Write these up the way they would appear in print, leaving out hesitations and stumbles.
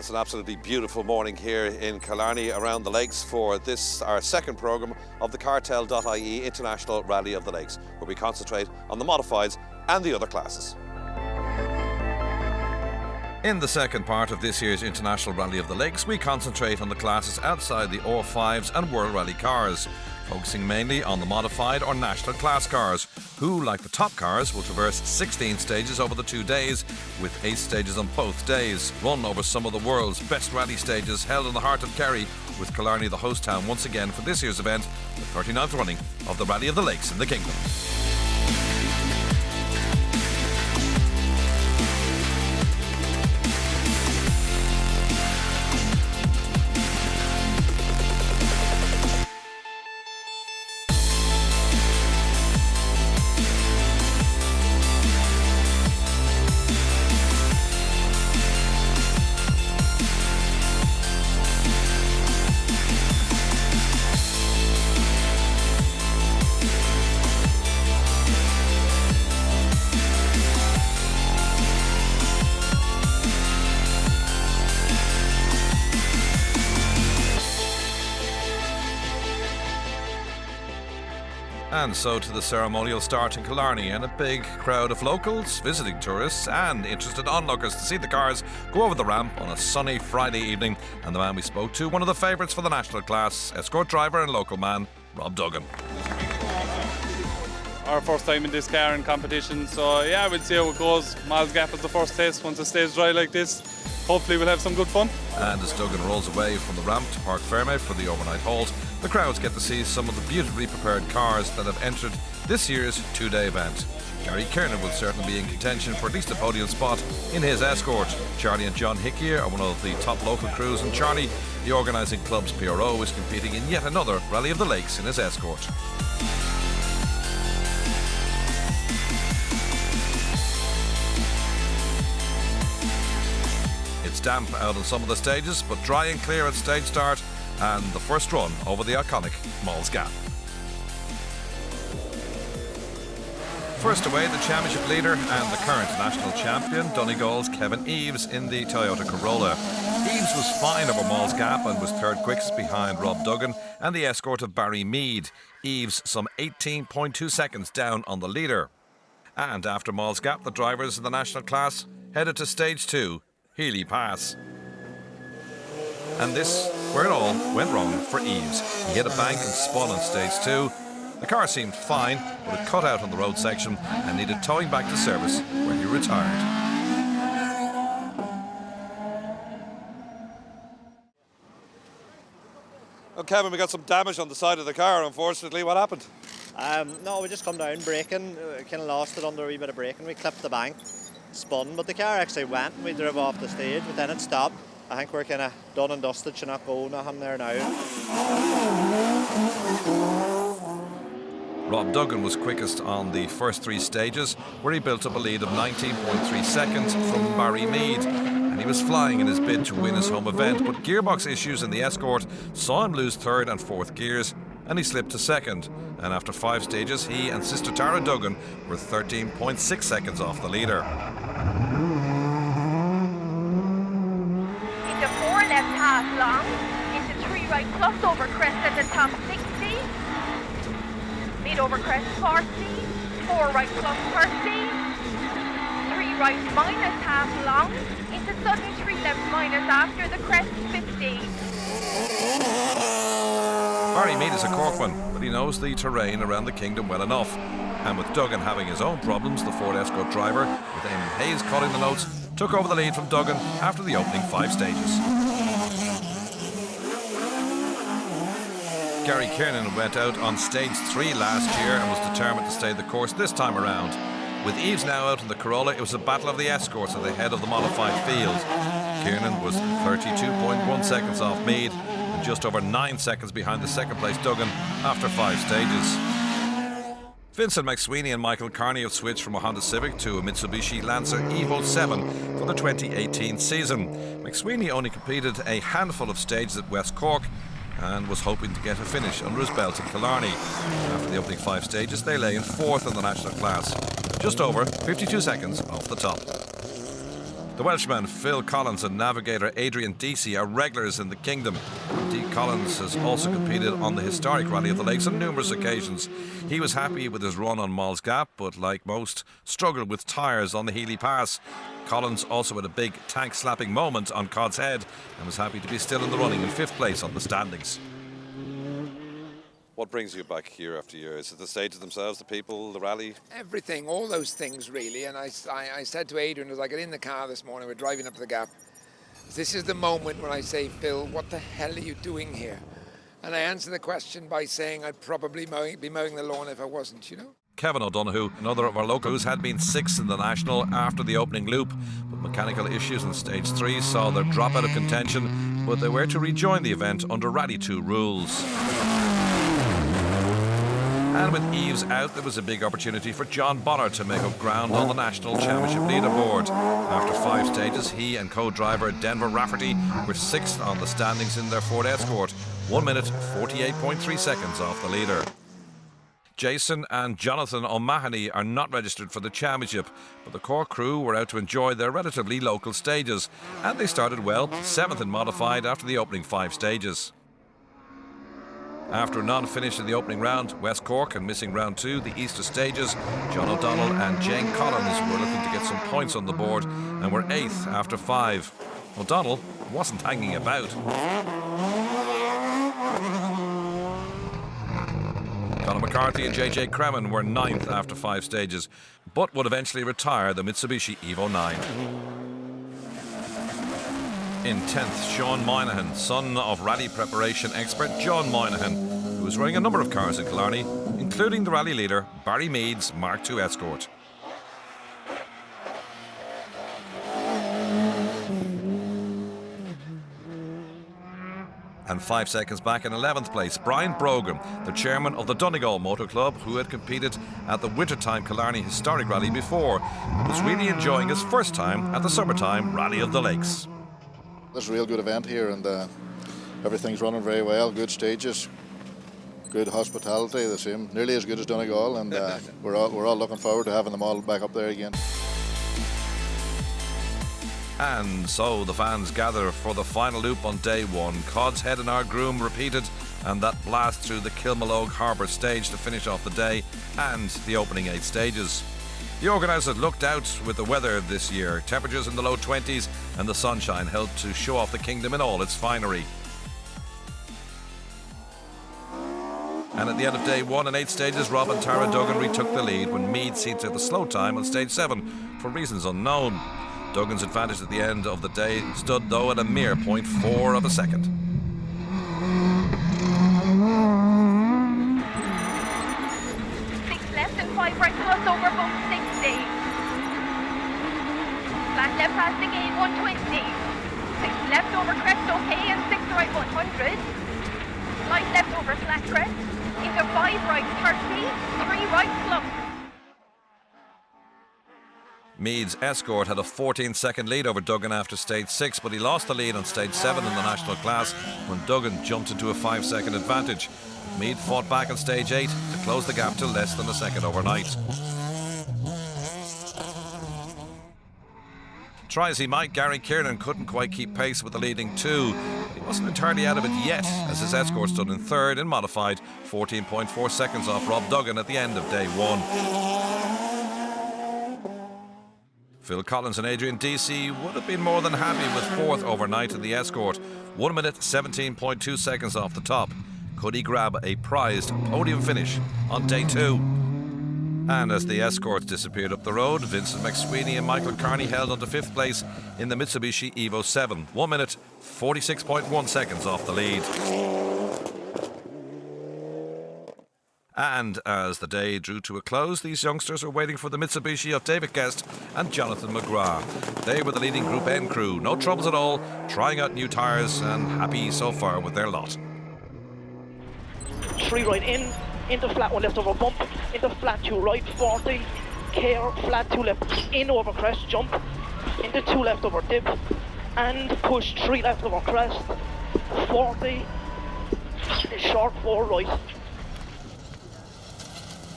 It's an absolutely beautiful morning here in Killarney around the lakes for this, our second programme of the Cartel.ie International Rally of the Lakes, where we concentrate on the modifieds and the other classes. In the second part of this year's International Rally of the Lakes, we concentrate on the classes outside the R5s and World Rally cars, focusing mainly on the modified or national class cars, who, like the top cars, will traverse 16 stages over the 2 days, with 8 stages on both days, run over some of the world's best rally stages held in the heart of Kerry, with Killarney the host town once again for this year's event, the 39th running of the Rally of the Lakes in the Kingdom. And so to the ceremonial start in Killarney, and a big crowd of locals, visiting tourists and interested onlookers to see the cars go over the ramp on a sunny Friday evening. And the man we spoke to, one of the favourites for the national class, escort driver and local man, Rob Duggan. Our first time in this car in competition, so yeah, we'll see how it goes. Miles Gap is the first test. Once it stays dry like this, hopefully we'll have some good fun. And as Duggan rolls away from the ramp to Park Fairmount for the overnight halt, the crowds get to see some of the beautifully prepared cars that have entered this year's 2-day event. Gary Killarney will certainly be in contention for at least a podium spot in his escort. Charlie and John Hickey are one of the top local crews, and Charlie, the organising club's PRO, is competing in yet another Rally of the Lakes in his escort. It's damp out on some of the stages, but dry and clear at stage start, and the first run over the iconic Mols Gap. First away, the championship leader and the current national champion, Donegal's Kevin Eves in the Toyota Corolla. Eves was fine over Mols Gap and was third quickest behind Rob Duggan and the escort of Barry Mead. Eves some 18.2 seconds down on the leader. And after Mols Gap, the drivers in the national class headed to stage 2, Healy Pass. And this, where it all went wrong for Eves. He hit a bank and spun on stage 2. The car seemed fine, but it cut out on the road section and needed towing back to service, where he retired. Well, Kevin, we got some damage on the side of the car, unfortunately. What happened? No, we just come down braking, kind of lost it under a wee bit of braking. We clipped the bank, spun, but the car actually went and we drove off the stage, but then it stopped. I think we're kind of done and dusted, should not go nothing there now. Rob Duggan was quickest on the first 3 stages, where he built up a lead of 19.3 seconds from Barry Mead, and he was flying in his bid to win his home event, but gearbox issues in the escort saw him lose 3rd and 4th gears, and he slipped to 2nd, and after 5 stages he and sister Tara Duggan were 13.6 seconds off the leader. Into 4 left half long, into 3 right plus over crest at the top 60, mid over crest 40, 4 right plus 30, 3 right minus half long, into sudden 3 left minus after the crest 50. Barry Mead is a Corkman, but he knows the terrain around the Kingdom well enough. And with Duggan having his own problems, the Ford Escort driver, with Eamon Hayes calling the notes, took over the lead from Duggan after the opening 5 stages. Gary Killarney went out on stage 3 last year and was determined to stay the course this time around. With Eves now out in the Corolla, it was a battle of the escorts at the head of the modified field. Kiernan was 32.1 seconds off Mead and just over 9 seconds behind the second place Duggan after 5 stages. Vincent McSweeney and Michael Carney have switched from a Honda Civic to a Mitsubishi Lancer Evo 7 for the 2018 season. McSweeney only completed a handful of stages at West Cork and was hoping to get a finish under his belt in Killarney. After the opening 5 stages, they lay in 4th in the national class, just over 52 seconds off the top. The Welshman Phil Collins and navigator Adrian Deasy are regulars in the kingdom. Dee Collins has also competed on the historic Rally of the Lakes on numerous occasions. He was happy with his run on Moll's Gap, but like most, struggled with tyres on the Healy Pass. Collins also had a big tank-slapping moment on Cod's Head and was happy to be still in the running in 5th place on the standings. What brings you back year after year? Is it the stages themselves, the people, the rally? Everything, all those things really. And I said to Adrian as I got in the car this morning, we're driving up the Gap, this is the moment when I say, Phil, what the hell are you doing here? And I answer the question by saying I'd probably be mowing the lawn if I wasn't, you know. Kevin O'Donoghue, another of our locals, had been 6th in the National after the opening loop, but mechanical issues in Stage 3 saw their drop out of contention, but they were to rejoin the event under Rally 2 rules. And with Eves out, there was a big opportunity for John Bonner to make up ground on the National Championship leaderboard. After 5 stages, he and co-driver Denver Rafferty were 6th on the standings in their Ford Escort, 1 minute 48.3 seconds off the leader. Jason and Jonathan O'Mahony are not registered for the championship, but the core crew were out to enjoy their relatively local stages, and they started well, 7th in modified after the opening 5 stages. After a non-finish in the opening round, West Cork and missing round 2, the Easter stages, John O'Donnell and Jane Collins were looking to get some points on the board and were 8th after 5. O'Donnell wasn't hanging about. Conor McCarthy and JJ Cremin were 9th after 5 stages, but would eventually retire the Mitsubishi Evo 9. In 10th, Sean Moynihan, son of rally preparation expert John Moynihan, who was running a number of cars in Killarney, including the rally leader Barry Mead's Mark II Escort. And 5 seconds back in 11th place, Brian Brogan, the chairman of the Donegal Motor Club, who had competed at the wintertime Killarney Historic Rally before, was really enjoying his first time at the summertime Rally of the Lakes. This is a real good event here, and everything's running very well. Good stages, good hospitality, the same, nearly as good as Donegal, and we're all looking forward to having them all back up there again. And so the fans gather for the final loop on day 1. Cod's Head and Ardgroom repeated, and that blast through the Kilmallogue Harbour stage to finish off the day and the opening 8 stages. The organisers looked out with the weather this year. Temperatures in the low 20s and the sunshine helped to show off the kingdom in all its finery. And at the end of day 1 and 8 stages, Rob and Tara Duggan retook the lead when Mead seemed to have the slow time on stage 7 for reasons unknown. Duggan's advantage at the end of the day stood though at a mere 0.4 of a second. Left and 5 right plus over bump 60. Flat left past the gate 120. 6 left over crest okay and 6 right 100. Light left over flat crest. Into 5 right 30. 3 right slump. Mead's Escort had a 14-second lead over Duggan after stage 6, but he lost the lead on stage 7 in the national class when Duggan jumped into a 5-second advantage. Mead fought back on stage 8 to close the gap to less than a second overnight. Try as he might, Gary Kiernan couldn't quite keep pace with the leading 2. He wasn't entirely out of it yet, as his Escort stood in 3rd in modified, 14.4 seconds off Rob Duggan at the end of day 1. Phil Collins and Adrian Deasy would have been more than happy with 4th overnight in the Escort, 1 minute 17.2 seconds off the top. Could he grab a prized podium finish on day 2? And as the Escorts disappeared up the road, Vincent McSweeney and Michael Carney held on to 5th place in the Mitsubishi Evo 7, 1 minute 46.1 seconds off the lead. And as the day drew to a close, these youngsters were waiting for the Mitsubishi of David Guest and Jonathan McGrath. They were the leading Group N crew, no troubles at all, trying out new tyres and happy so far with their lot. 3 right in, into flat 1 left over bump, into flat 2 right, 40, care, flat 2 left, in over crest, jump, into 2 left over dip, and push 3 left over crest, 40, short 4 right.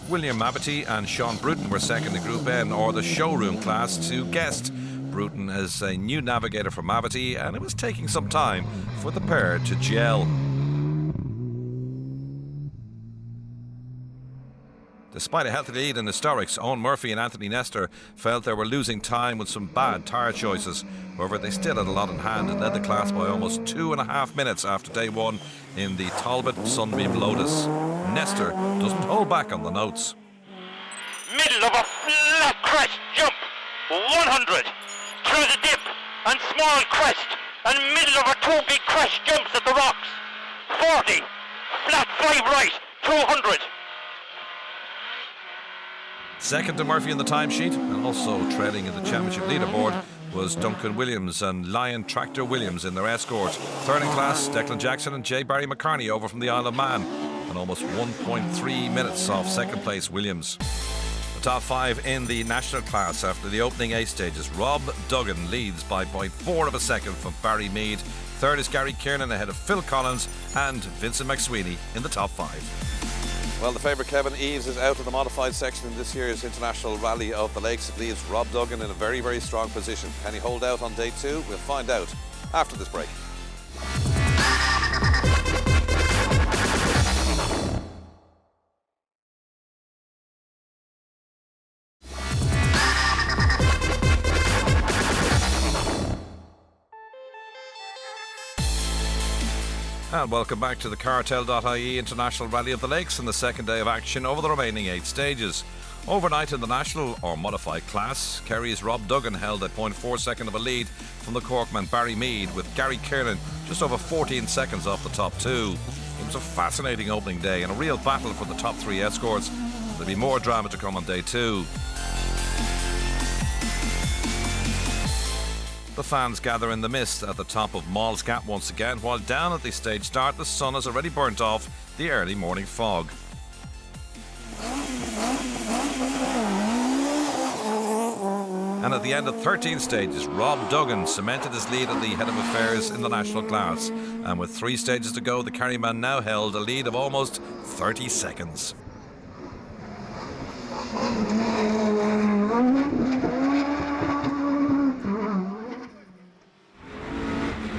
William Mabity and Sean Bruton were second in Group N, or the showroom class, to Guest, Bruton as a new navigator for Mavity, and it was taking some time for the pair to gel. Despite a healthy lead in historics, Owen Murphy and Anthony Nestor felt they were losing time with some bad tyre choices. However, they still had a lot in hand and led the class by almost 2.5 minutes after day one in the Talbot Sunbeam Lotus. Nestor doesn't hold back on the notes. Middle of a flat crest jump, 100, through the dip and small crest, and middle of a 2 big crest jumps at the rocks, 40, flat 5 right, 200. Second to Murphy in the timesheet, and also trailing in the championship leaderboard, was Duncan Williams and Lion Tractor Williams in their escort. Third in class, Declan Jackson and J. Barry McCartney over from the Isle of Man, and almost 1.3 minutes off second place Williams. The top 5 in the national class after the opening 8 stages. Rob Duggan leads by 0.4 of a second from Barry Mead. Third is Gary Kiernan ahead of Phil Collins and Vincent McSweeney in the top 5. Well, the favourite Kevin Eves is out of the modified section in this year's International Rally of the Lakes. It leaves Rob Duggan in a very, very strong position. Can he hold out on day 2? We'll find out after this break. And welcome back to the Cartel.ie International Rally of the Lakes and the second day of action over the remaining 8 stages. Overnight in the national or modified class, Kerry's Rob Duggan held a 0.4 second of a lead from the Corkman Barry Mead, with Gary Kiernan just over 14 seconds off the top 2. It was a fascinating opening day and a real battle for the top 3 escorts. There'll be more drama to come on day 2. The fans gather in the mist at the top of Mall's Gap once again, while down at the stage start the sun has already burnt off the early morning fog. And at the end of 13 stages, Rob Duggan cemented his lead at the head of affairs in the national class. And with 3 stages to go, the Kerryman now held a lead of almost 30 seconds.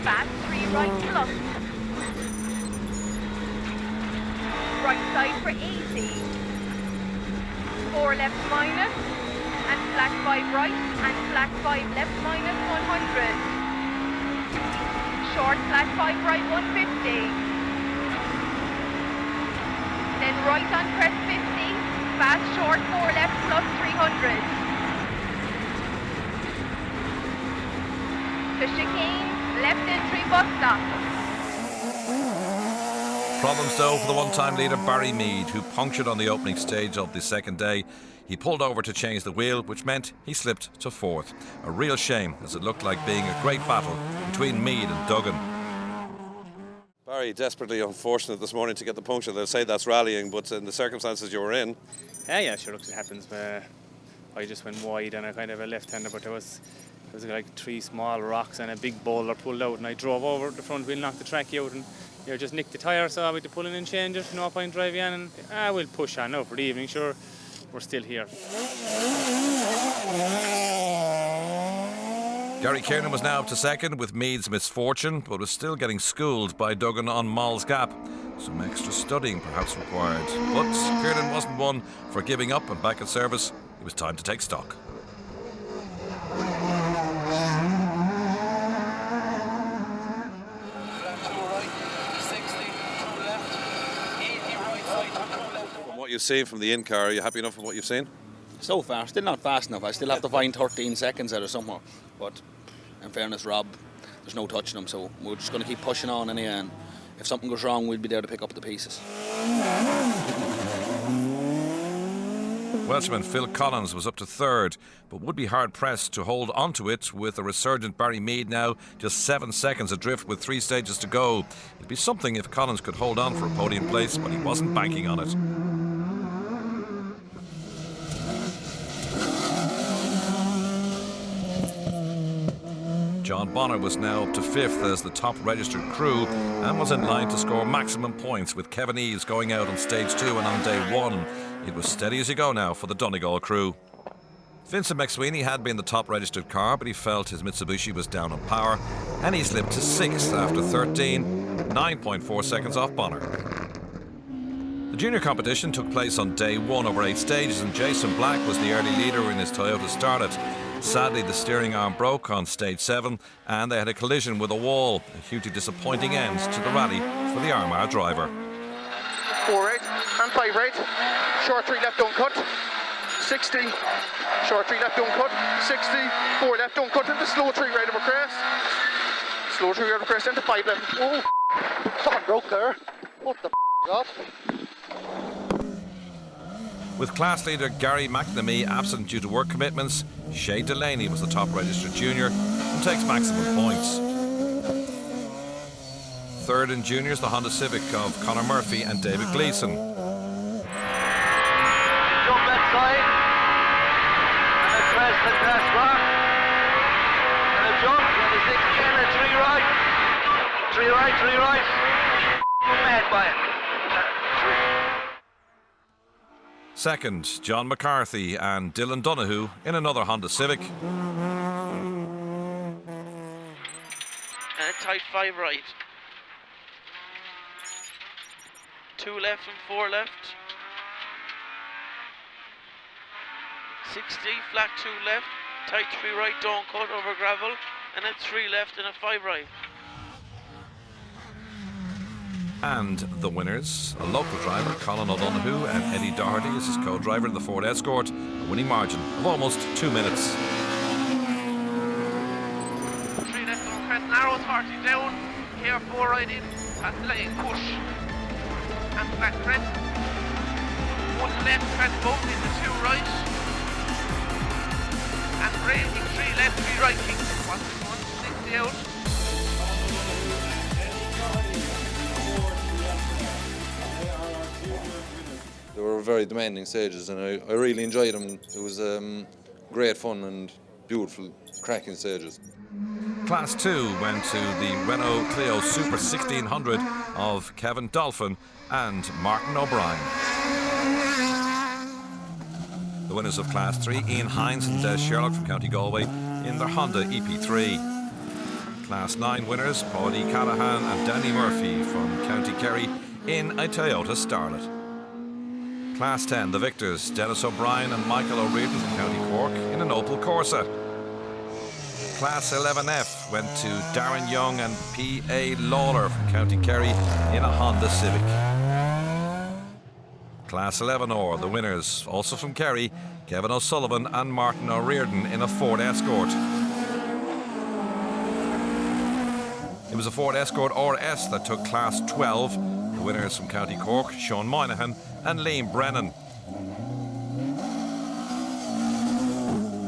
Fast 3 right plus. Right side for 80. 4 left minus. And flat 5 right. And flat 5 left minus 100. Short flat 5 right 150. Then right on crest 50. Fast short 4 left plus 300. To chicane. Left entry bus stop. Problems though for the one-time leader Barry Mead, who punctured on the opening stage of the second day. He pulled over to change the wheel, which meant he slipped to 4th. A real shame, as it looked like being a great battle between Mead and Duggan. Barry, desperately unfortunate this morning to get the puncture. They'll say that's rallying, but in the circumstances you were in... Yeah, sure, look, it happens. I just went wide and I kind of a left-hander, but there was like 3 small rocks and a big boulder pulled out, and I drove over the front wheel, knocked the trackie out, and just nicked the tyre, so I had to pull in and change it. No point driving in, and we'll push on now for the evening. Sure, we're still here. Gary Kiernan was now up to second with Mead's misfortune, but was still getting schooled by Duggan on Mall's Gap. Some extra studying perhaps required. But Kiernan wasn't one for giving up, and back in service, it was time to take stock. From what you've seen from the in-car, are you happy enough with what you've seen? So far, still not fast enough. I still have to find 13 seconds out of somewhere. But in fairness, Rob, there's no touching him, so we're just going to keep pushing on anyway, and if something goes wrong, we'll be there to pick up the pieces. Welshman Phil Collins was up to 3rd, but would be hard-pressed to hold onto it with a resurgent Barry Mead now just 7 seconds adrift with 3 stages to go. It'd be something if Collins could hold on for a podium place, but he wasn't banking on it. John Bonner was now up to 5th as the top registered crew and was in line to score maximum points, with Kevin Eves going out on stage 2 and on day 1. It was steady as you go now for the Donegal crew. Vincent McSweeney had been the top registered car, but he felt his Mitsubishi was down on power, and he slipped to 6th after 13, 9.4 seconds off Bonner. The junior competition took place on day 1 over 8 stages, and Jason Black was the early leader when his Toyota started. Sadly, the steering arm broke on stage 7, and they had a collision with a wall, a hugely disappointing end to the rally for the Armagh driver. 4 right and 5 right, short 3 left don't cut, 60, short 3 left don't cut, 60, 4 left don't cut into slow 3 right over crest, slow 3 right over crest into 5 left. Oh, something broke there. What the off? With class leader Gary McNamee absent due to work commitments, Shay Delaney was the top registered junior and takes maximum points. Third in juniors, the Honda Civic of Conor Murphy and David Gleeson. Jump left side, and a crest and crest rock, and a jump, and a 60 and a 3 right. 3 right, 3 right. I'm mad by it. Second, John McCarthy and Dylan Donoghue in another Honda Civic. And a tight 5 right. 2 left and 4 left. 60, flat 2 left, tight 3 right, don't cut over gravel, and a 3 left and a 5 right. And the winners, a local driver, Colin O'Donoghue, and Eddie Doherty as his co-driver in the Ford Escort, a winning margin of almost 2 minutes. 3 left on crest, narrows 40 down, here 4 right in, and line push. And flat crest. 1 left, crest both into 2 right. And braking 3 left, 3 right, king. 160 out. They were very demanding stages, and I really enjoyed them. It was great fun and beautiful, cracking stages. Class 2 went to the Renault Clio Super 1600 of Kevin Dolphin and Martin O'Brien. The winners of Class 3, Ian Hines and Des Sherlock from County Galway in their Honda EP3. Class 9 winners, Paudie Callahan and Danny Murphy from County Kerry in a Toyota Starlet. Class 10, the victors, Dennis O'Brien and Michael O'Riordan from County Cork in an Opel Corsa. Class 11F went to Darren Young and P.A. Lawler from County Kerry in a Honda Civic. Class 11R, the winners, also from Kerry, Kevin O'Sullivan and Martin O'Riordan in a Ford Escort. It was a Ford Escort RS that took Class 12, the winners from County Cork, Sean Moynihan and Liam Brennan.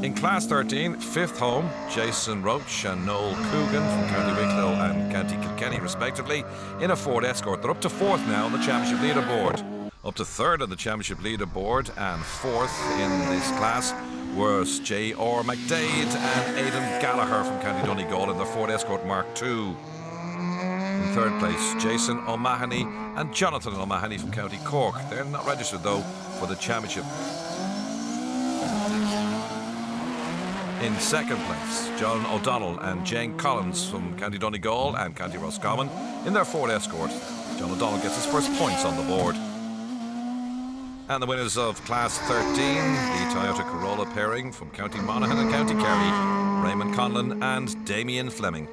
In Class 13, fifth home, Jason Roach and Noel Coogan from County Wicklow and County Kilkenny respectively in a Ford Escort. They're up to 4th now on the championship leaderboard. Up to 3rd on the championship leaderboard and 4th in this class was J.R. McDade and Aidan Gallagher from County Donegal in the Ford Escort Mark II. In 3rd place, Jason O'Mahony and Jonathan O'Mahony from County Cork. They're not registered though for the championship. In 2nd place, John O'Donnell and Jane Collins from County Donegal and County Roscommon in their Ford Escort. John O'Donnell gets his first points on the board. And the winners of Class 13, the Toyota Corolla pairing from County Monaghan and County Kerry, Raymond Conlon and Damien Fleming.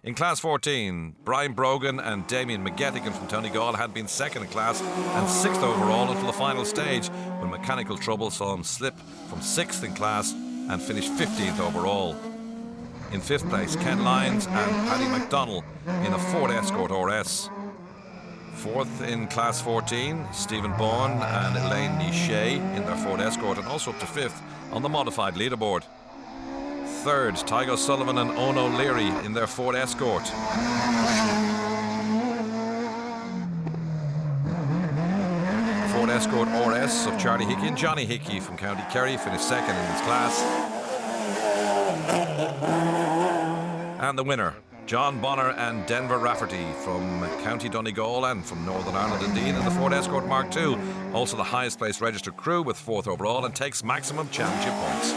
In Class 14, Brian Brogan and Damien McGettigan from Donegal had been 2nd in class and 6th overall until the final stage when mechanical trouble saw him slip from 6th in class and finished 15th overall. In 5th place, Ken Lyons and Paddy McDonnell in a Ford Escort RS. 4th in Class 14, Stephen Bourne and Elaine Nichet in their Ford Escort, and also up to 5th on the modified leaderboard. 3rd, Tygo Sullivan and Owen O'Leary in their Ford Escort. Ford Escort RS of Charlie Hickey and Johnny Hickey from County Kerry finished 2nd in this class. And the winner, John Bonner and Denver Rafferty from County Donegal and from Northern Ireland indeed in the Ford Escort Mark II. Also the highest placed registered crew with 4th overall and takes maximum championship points.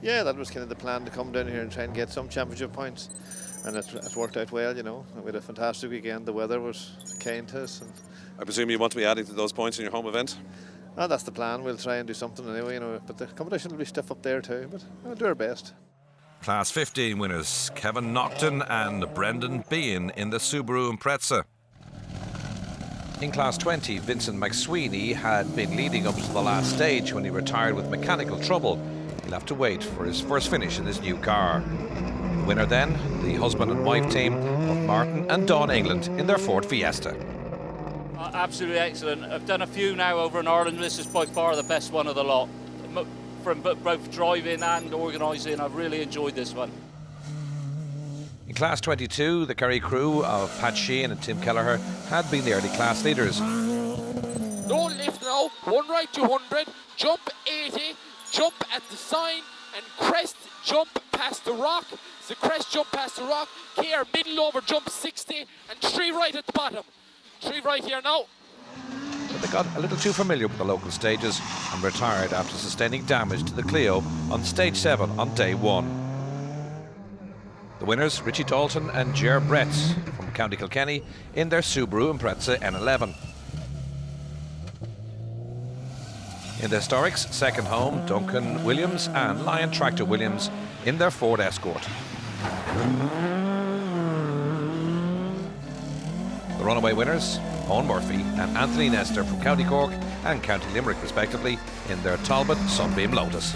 Yeah, that was kind of the plan, to come down here and try and get some championship points. And it worked out well, you know. We had a fantastic weekend. The weather was kind to us. And I presume you want to be adding to those points in your home event? that's the plan. We'll try and do something anyway, you know. But the competition will be stiff up there too. But we'll do our best. Class 15 winners Kevin Naughton and Brendan Bean in the Subaru Impreza. In Class 20, Vincent McSweeney had been leading up to the last stage when he retired with mechanical trouble. He'll have to wait for his first finish in his new car. The winner then, the husband and wife team of Martin and Dawn England in their Ford Fiesta. Absolutely excellent. I've done a few now over in Ireland. This is by far the best one of the lot. From both driving and organising, I've really enjoyed this one. In Class 22, the Kerry crew of Pat Sheehan and Tim Kelleher had been the early class leaders. No lift now, one right 200, jump 80, jump at the sign, and crest jump past the rock. The crest jump past the rock, here middle over jump 60, and 3 right at the bottom. 3 right here now. But they got a little too familiar with the local stages and retired after sustaining damage to the Clio on stage 7 on day 1. The winners, Richie Dalton and Ger Brett from County Kilkenny in their Subaru Impreza N11. In the Historics, second home, Duncan Williams and Lion Tractor Williams in their Ford Escort. The runaway winners, Owen Murphy and Anthony Nestor from County Cork and County Limerick respectively in their Talbot Sunbeam Lotus.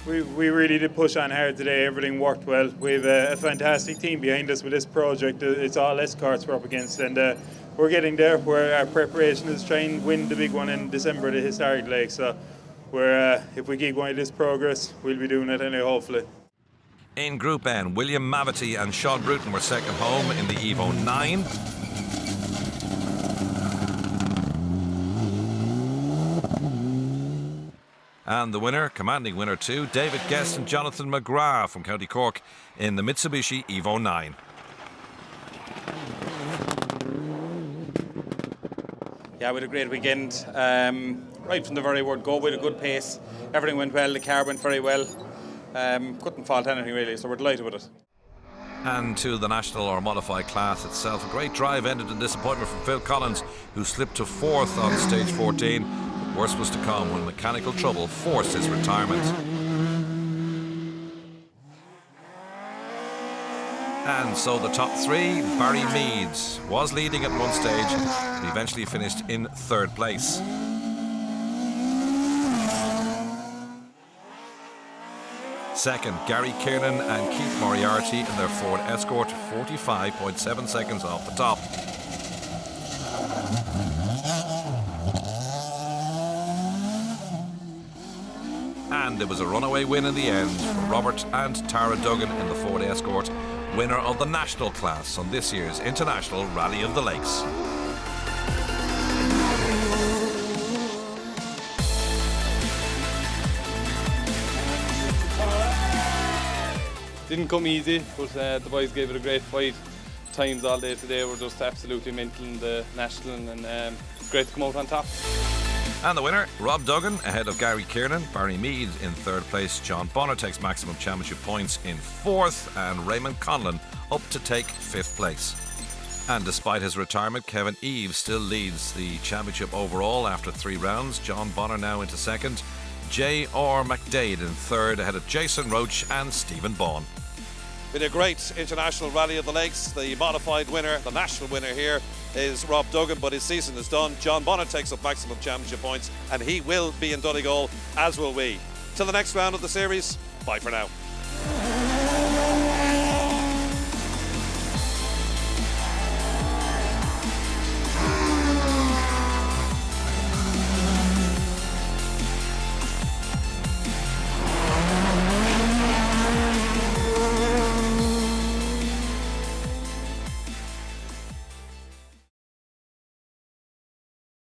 We really did push on hard today. Everything worked well. We have a fantastic team behind us with this project. It's all escorts we're up against, and we're getting there. Where our preparation is trying to win the big one in December, the historic leg. So if we keep going this progress, we'll be doing it anyway, hopefully. In Group N, William Mavety and Sean Bruton were second home in the Evo 9. And the winner, commanding winner too, David Guest and Jonathan McGrath from County Cork in the Mitsubishi Evo 9. Yeah, we had a great weekend. Right from the very word go, we had a good pace. Everything went well, the car went very well. Couldn't fault anything really, so we're delighted with it. And to the national or modified class itself, a great drive ended in disappointment from Phil Collins, who slipped to 4th on stage 14. Worse was to come when mechanical trouble forced his retirement. And so the top 3, Barry Meads was leading at one stage, but eventually finished in 3rd place. Second, Gary Kiernan and Keith Moriarty in their Ford Escort, 45.7 seconds off the top. And it was a runaway win in the end for Robert and Tara Duggan in the Ford Escort, winner of the national class on this year's International Rally of the Lakes. Didn't come easy, but the boys gave it a great fight. Times all day today were just absolutely mental in the national, and it's great to come out on top. And the winner, Rob Duggan, ahead of Gary Kiernan. Barry Mead in 3rd place. John Bonner takes maximum championship points in 4th, and Raymond Conlon up to take 5th place. And despite his retirement, Kevin Eves still leads the championship overall after 3 rounds. John Bonner now into 2nd. J.R. McDade in 3rd, ahead of Jason Roach and Stephen Baughan. Been a great International Rally of the Lakes. The modified winner, the national winner here, is Rob Duggan, but his season is done. John Bonner takes up maximum championship points, and he will be in Donegal, as will we. Till the next round of the series, bye for now.